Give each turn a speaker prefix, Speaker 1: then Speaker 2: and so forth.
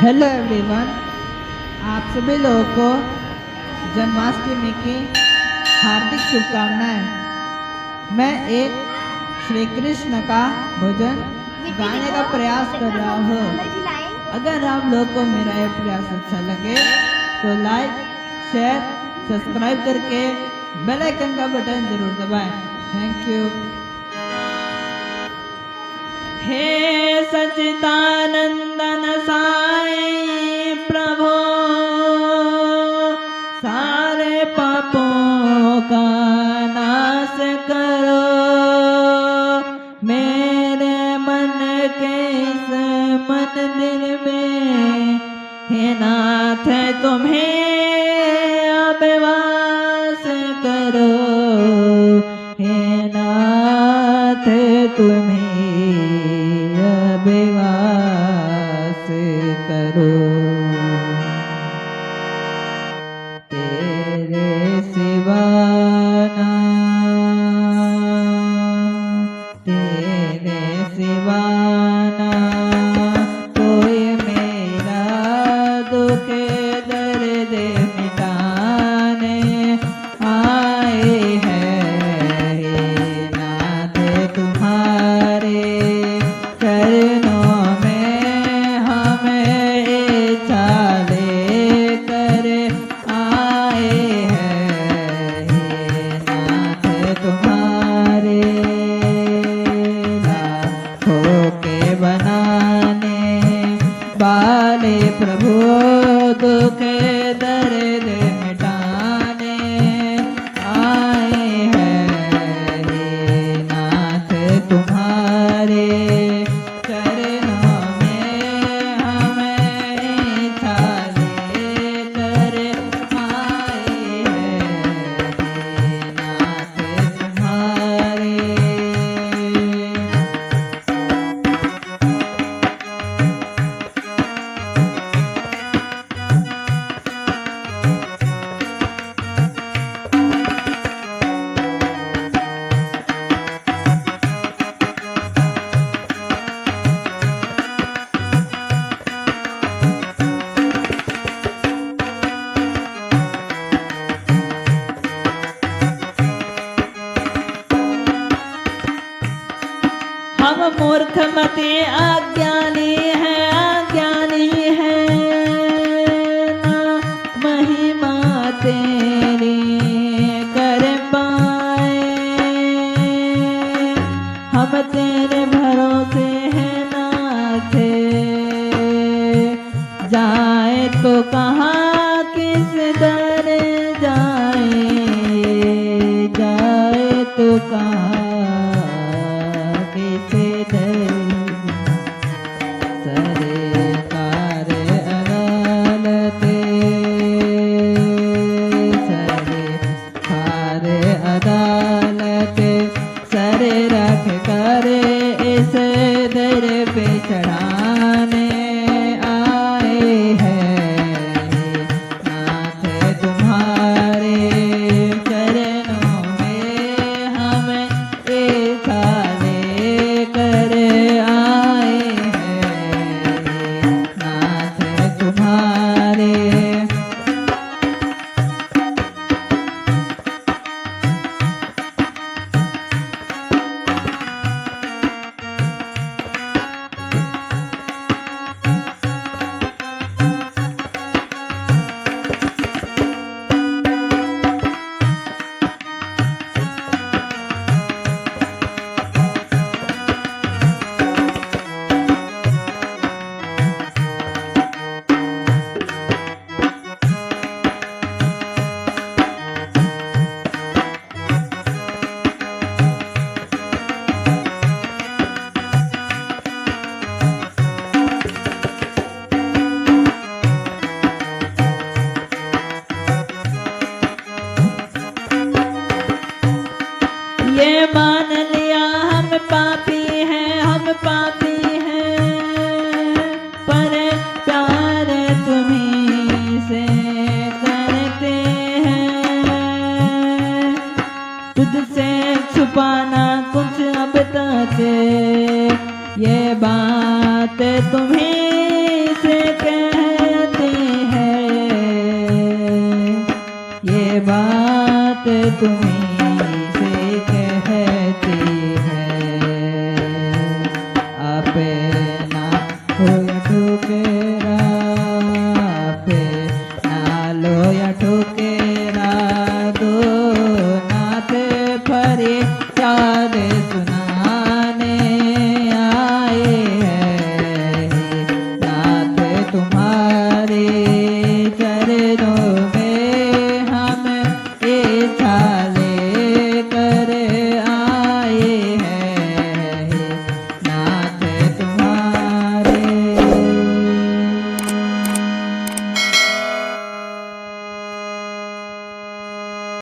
Speaker 1: Hello everyone, आप सभी लोगों को जन्माष्टमी की हार्दिक शुभकामनाएं। मैं एक श्री कृष्ण का भजन गाने का प्रयास कर रहा हूँ। अगर आप लोगों को मेरा ये प्रयास अच्छा लगे तो लाइक, शेयर, सब्सक्राइब करके बेल आइकन का बटन जरूर दबाएं। Thank you.
Speaker 2: हे सच्चिदानंदन साईं प्रभु, सारे पापों का नाश करो। मेरे मन के इस मंदिर में हे नाथ तुम्हें अब वास करो। हे नाथ तुम्हें वास करो। तेरे सिवा ना, तेरे सिवा ना कोई मेरा दुख दर्द मिटाने आए हैं। हे नाथ तुम्हारे चरणों में हमें इच्छा लेकर आए हैं। हे नाथ तुम्हारे लाखों के बनाने वाले प्रभु, दुख दर्द मिटाने आए हैं। हे नाथ तुम्हारे चरणों में हमें इच्छा लेकर आए हैं। हे नाथ तुम्हारे हम मूर्ख मति अज्ञानी हैं, अज्ञानी हैं ना महिमा तेरी कर पाए। हम तेरे भरोसे हैं नाथ, जाए तो कहाँ किस दर जाए, जाए तो कहाँ सरकार अदालत, सरकार अदालत सर रख कर इस दर पे चढ़ाने आए हैं। नाथ तुम्हारे चरणों में हम इच्छा लेकर आए हैं। नाथ तुम्हारे ये मान लिया हम पापी हैं, हम पापी हैं, पर प्यार तुम्हीं से करते हैं। तुझसे छुपाना कुछ अब तक ये बात तुम्हीं से कह तुम्हें